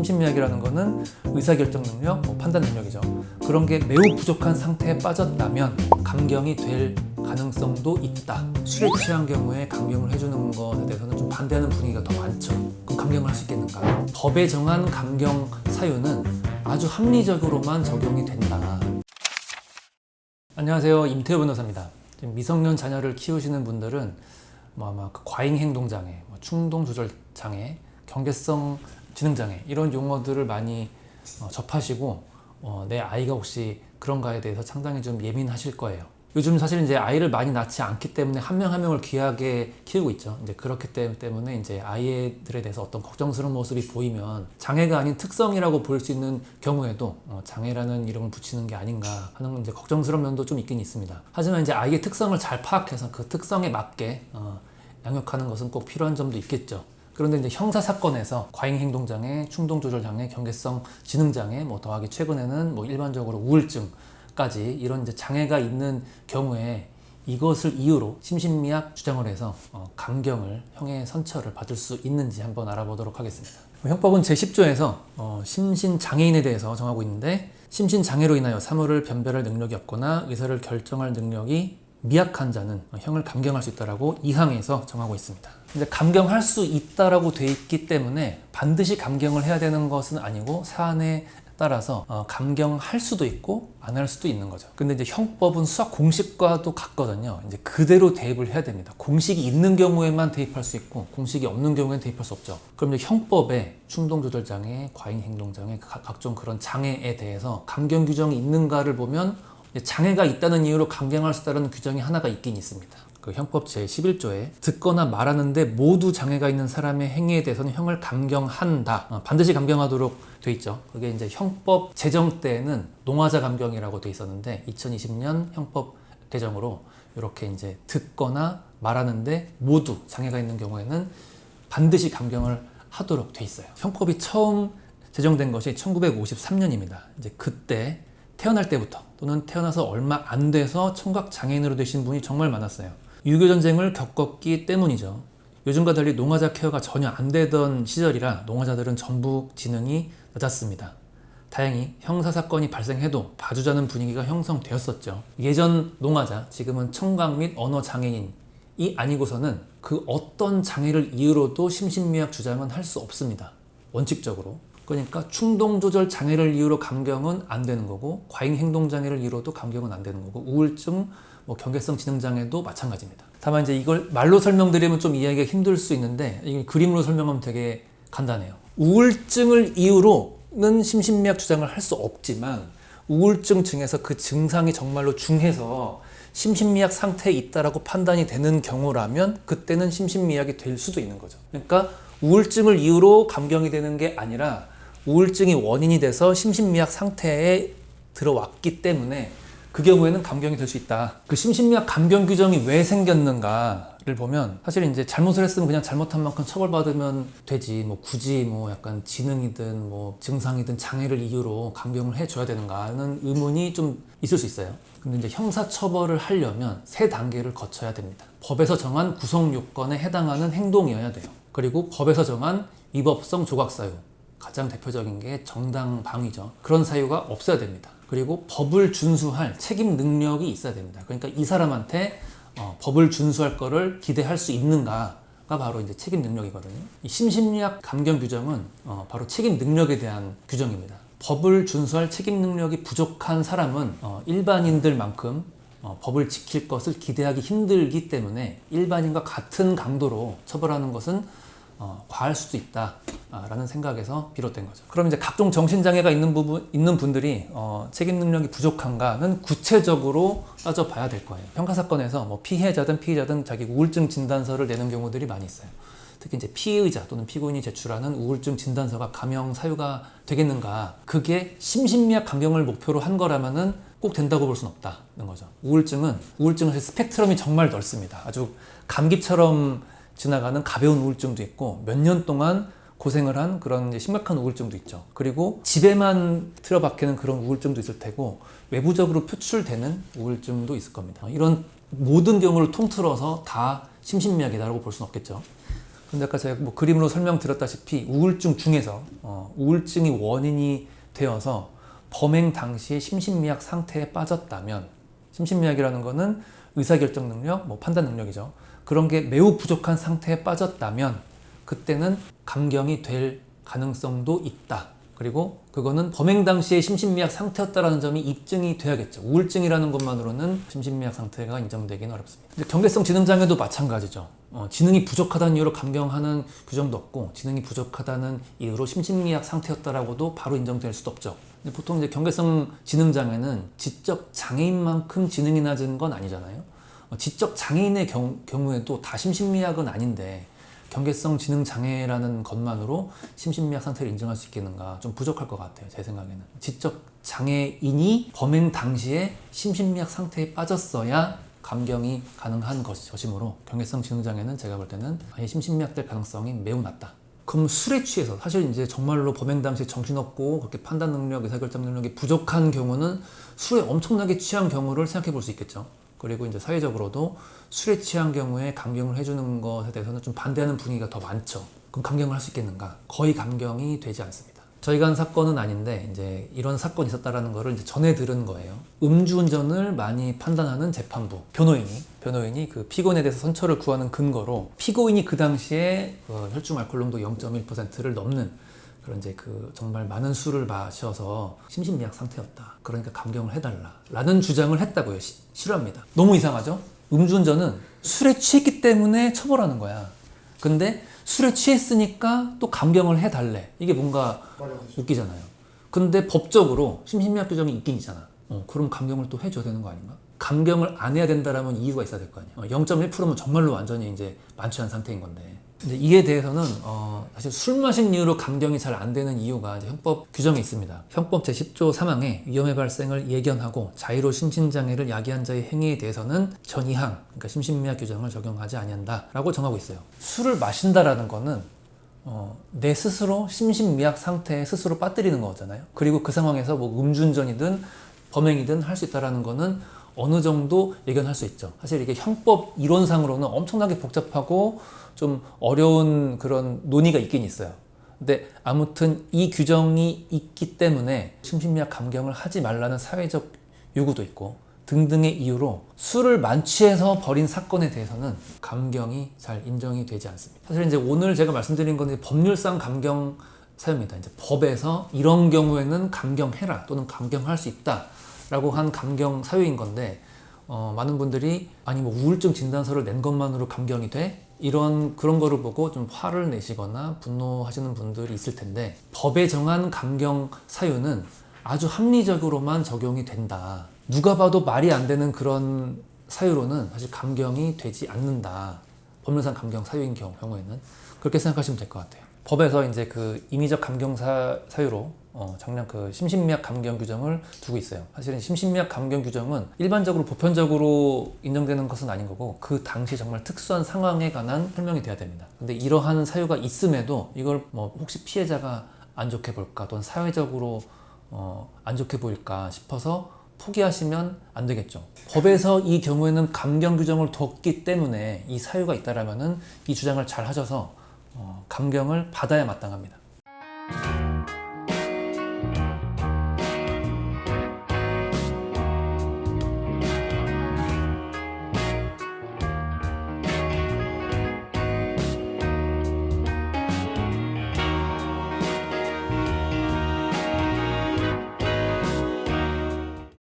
심신미약이라는 거는 의사결정 능력, 판단 능력이죠. 그런 게 매우 부족한 상태에 빠졌다면 감경이 될 가능성도 있다. 술에 취한 경우에 감경을 해주는 것에 대해서는 좀 반대하는 분위기가 더 많죠. 그럼 감경을 할 수 있겠는가? 법에 정한 감경 사유는 아주 합리적으로만 적용이 된다. 안녕하세요, 임태호 변호사입니다. 미성년 자녀를 키우시는 분들은 아마 과잉행동장애, 충동조절장애, 경계성 지능장애 이런 용어들을 많이 접하시고 내 아이가 혹시 그런가에 대해서 상당히 좀 예민하실 거예요. 요즘 사실 이제 아이를 많이 낳지 않기 때문에 한 명 한 명을 귀하게 키우고 있죠. 이제 그렇기 때문에 이제 아이들에 대해서 어떤 걱정스러운 모습이 보이면 장애가 아닌 특성이라고 볼 수 있는 경우에도 장애라는 이름을 붙이는 게 아닌가 하는 이제 걱정스러운 면도 좀 있긴 있습니다. 하지만 이제 아이의 특성을 잘 파악해서 그 특성에 맞게 양육하는 것은 꼭 필요한 점도 있겠죠. 그런데 이제 형사사건에서 과잉행동장애, 충동조절장애, 경계성 지능장애, 더하기 최근에는 일반적으로 우울증까지 이런 이제 장애가 있는 경우에 이것을 이유로 심신미약 주장을 해서 감경을, 형의 선처를 받을 수 있는지 한번 알아보도록 하겠습니다. 형법은 제10조에서 심신장애인에 대해서 정하고 있는데, 심신장애로 인하여 사물을 변별할 능력이 없거나 의사를 결정할 능력이 미약한 자는 형을 감경할 수 있다라고 2항에서 정하고 있습니다. 근데 감경할 수 있다라고 돼 있기 때문에 반드시 감경을 해야 되는 것은 아니고 사안에 따라서 감경할 수도 있고 안 할 수도 있는 거죠. 근데 이제 형법은 수학 공식과도 같거든요. 이제 그대로 대입을 해야 됩니다. 공식이 있는 경우에만 대입할 수 있고 공식이 없는 경우에는 대입할 수 없죠. 그럼 이제 형법에 충동조절장애, 과잉행동장애, 각종 그런 장애에 대해서 감경 규정이 있는가를 보면 장애가 있다는 이유로 감경할 수 있다는 규정이 하나가 있긴 있습니다. 그 형법 제11조에 듣거나 말하는데 모두 장애가 있는 사람의 행위에 대해서는 형을 감경한다. 반드시 감경하도록 돼 있죠. 그게 이제 형법 제정 때에는 농화자 감경이라고 돼 있었는데 2020년 형법 개정으로 이렇게 이제 듣거나 말하는데 모두 장애가 있는 경우에는 반드시 감경을 하도록 돼 있어요. 형법이 처음 제정된 것이 1953년입니다. 이제 그때 태어날 때부터 또는 태어나서 얼마 안 돼서 청각장애인으로 되신 분이 정말 많았어요. 유교전쟁을 겪었기 때문이죠. 요즘과 달리 농화자 케어가 전혀 안 되던 시절이라 농화자들은 전부 지능이 낮았습니다. 다행히 형사사건이 발생해도 봐주자는 분위기가 형성되었었죠. 예전 농화자, 지금은 청각 및 언어장애인이 아니고서는 그 어떤 장애를 이유로도 심신미약 주장은 할 수 없습니다. 원칙적으로. 그러니까 충동조절 장애를 이유로 감경은 안 되는 거고, 과잉행동장애를 이유로도 감경은 안 되는 거고, 우울증, 경계성 지능장애도 마찬가지입니다. 다만 이제 이걸 말로 설명드리면 좀 이해하기가 힘들 수 있는데, 이게 그림으로 설명하면 되게 간단해요. 우울증을 이유로는 심신미약 주장을 할 수 없지만, 우울증 증에서 그 증상이 정말로 중해서 심신미약 상태에 있다라고 판단이 되는 경우라면 그때는 심신미약이 될 수도 있는 거죠. 그러니까 우울증을 이유로 감경이 되는 게 아니라 우울증이 원인이 돼서 심신미약 상태에 들어왔기 때문에 그 경우에는 감경이 될 수 있다. 그 심신미약 감경 규정이 왜 생겼는가를 보면 사실 이제 잘못을 했으면 그냥 잘못한 만큼 처벌받으면 되지, 굳이 약간 지능이든 증상이든 장애를 이유로 감경을 해줘야 되는가 하는 의문이 좀 있을 수 있어요. 근데 이제 형사처벌을 하려면 3단계를 거쳐야 됩니다. 법에서 정한 구성 요건에 해당하는 행동이어야 돼요. 그리고 법에서 정한 위법성 조각사유, 가장 대표적인 게 정당방위죠. 그런 사유가 없어야 됩니다. 그리고 법을 준수할 책임 능력이 있어야 됩니다. 그러니까 이 사람한테 법을 준수할 거를 기대할 수 있는가가 바로 이제 책임 능력이거든요. 이 심신미약 감경 규정은 바로 책임 능력에 대한 규정입니다. 법을 준수할 책임 능력이 부족한 사람은 일반인들만큼 법을 지킬 것을 기대하기 힘들기 때문에 일반인과 같은 강도로 처벌하는 것은 과할 수도 있다라는 생각에서 비롯된 거죠. 그럼 이제 각종 정신장애가 있는 분들이 책임 능력이 부족한가는 구체적으로 따져봐야 될 거예요. 형사사건에서 피해자든 피의자든 자기 우울증 진단서를 내는 경우들이 많이 있어요. 특히 이제 피의자 또는 피고인이 제출하는 우울증 진단서가 감형 사유가 되겠는가? 그게 심신미약 감경을 목표로 한 거라면은 꼭 된다고 볼 수는 없다는 거죠. 우울증은 스펙트럼이 정말 넓습니다. 아주 감기처럼 지나가는 가벼운 우울증도 있고 몇 년 동안 고생을 한 그런 심각한 우울증도 있죠. 그리고 집에만 틀어박히는 그런 우울증도 있을 테고 외부적으로 표출되는 우울증도 있을 겁니다. 이런 모든 경우를 통틀어서 다 심신미약이다라고 볼 수는 없겠죠. 근데 아까 제가 뭐 그림으로 설명드렸다시피 우울증 중에서 우울증이 원인이 되어서 범행 당시에 심신미약 상태에 빠졌다면, 심신미약이라는 거는 의사결정 능력, 뭐 판단 능력이죠. 그런 게 매우 부족한 상태에 빠졌다면 그때는 감경이 될 가능성도 있다. 그리고 그거는 범행 당시에 심신미약 상태였다라는 점이 입증이 돼야겠죠. 우울증이라는 것만으로는 심신미약 상태가 인정되기는 어렵습니다. 근데 경계성 지능장애도 마찬가지죠. 지능이 부족하다는 이유로 감경하는 규정도 없고, 지능이 부족하다는 이유로 심신미약 상태였다라고도 바로 인정될 수도 없죠. 근데 보통 이제 경계성 지능장애는 지적 장애인만큼 지능이 낮은 건 아니잖아요. 지적 장애인의 경우에도 다 심신미약은 아닌데 경계성 지능 장애라는 것만으로 심신미약 상태를 인정할 수 있겠는가, 좀 부족할 것 같아요. 제 생각에는 지적 장애인이 범행 당시에 심신미약 상태에 빠졌어야 감경이 가능한 것이므로 경계성 지능 장애는 제가 볼 때는 아예 심신미약될 가능성이 매우 낮다. 그럼 술에 취해서, 사실 이제 정말로 범행 당시에 정신없고 그렇게 판단 능력, 의사결정 능력이 부족한 경우는 술에 엄청나게 취한 경우를 생각해 볼 수 있겠죠. 그리고 이제 사회적으로도 술에 취한 경우에 감경을 해주는 것에 대해서는 좀 반대하는 분위기가 더 많죠. 그럼 감경을 할 수 있겠는가? 거의 감경이 되지 않습니다. 저희가 한 사건은 아닌데 이제 이런 사건이 있었다라는 거를 이제 전해 들은 거예요. 음주운전을 많이 판단하는 재판부 변호인이 그 피고인에 대해서 선처를 구하는 근거로 피고인이 그 당시에 혈중 알코올 농도 0.1%를 넘는 그런 이제 그 정말 많은 술을 마셔서 심신미약 상태였다. 그러니까 감경을 해달라. 라는 주장을 했다고요. 싫어합니다. 너무 이상하죠? 음주운전은 술에 취했기 때문에 처벌하는 거야. 근데 술에 취했으니까 또 감경을 해달래. 이게 뭔가 웃기잖아요. 근데 법적으로 심신미약 규정이 있긴 있잖아. 그럼 감경을 또 해줘야 되는 거 아닌가? 감경을 안 해야 된다라면 이유가 있어야 될 거 아니야. 0.1%면 정말로 완전히 이제 만취한 상태인 건데. 근데 이에 대해서는 사실 술 마신 이유로 감경이 잘 안 되는 이유가 이제 형법 규정에 있습니다. 형법 제10조 3항에 위험의 발생을 예견하고 자의로 심신장애를 야기한 자의 행위에 대해서는 전 2항, 그러니까 심신미약 규정을 적용하지 아니한다라고 정하고 있어요. 술을 마신다라는 거는 내 스스로 심신미약 상태에 스스로 빠뜨리는 거잖아요. 그리고 그 상황에서 뭐 음주운전이든 범행이든 할 수 있다라는 거는 어느 정도 예견할 수 있죠. 사실 이게 형법 이론상으로는 엄청나게 복잡하고 좀 어려운 그런 논의가 있긴 있어요. 근데 아무튼 이 규정이 있기 때문에 심신미약 감경을 하지 말라는 사회적 요구도 있고 등등의 이유로 술을 만취해서 벌인 사건에 대해서는 감경이 잘 인정이 되지 않습니다. 사실 이제 오늘 제가 말씀드린 건 법률상 감경 사유입니다. 이제 법에서 이런 경우에는 감경해라 또는 감경할 수 있다 라고 한 감경 사유인 건데 많은 분들이 아니 뭐 우울증 진단서를 낸 것만으로 감경이 돼? 그런 거를 보고 좀 화를 내시거나 분노하시는 분들이 있을 텐데, 법에 정한 감경 사유는 아주 합리적으로만 적용이 된다. 누가 봐도 말이 안 되는 그런 사유로는 사실 감경이 되지 않는다. 법률상 감경 사유인 경우에는 그렇게 생각하시면 될 것 같아요. 법에서 이제 그 임의적 감경 사유로 정량 그 심신미약 감경 규정을 두고 있어요. 사실은 심신미약 감경 규정은 일반적으로 보편적으로 인정되는 것은 아닌 거고 그 당시 정말 특수한 상황에 관한 설명이 돼야 됩니다. 근데 이러한 사유가 있음에도 이걸 뭐 혹시 피해자가 안 좋게 볼까 또는 사회적으로 안 좋게 보일까 싶어서 포기하시면 안 되겠죠. 법에서 이 경우에는 감경 규정을 뒀기 때문에 이 사유가 있다라면은 이 주장을 잘 하셔서 감경을 받아야 마땅합니다.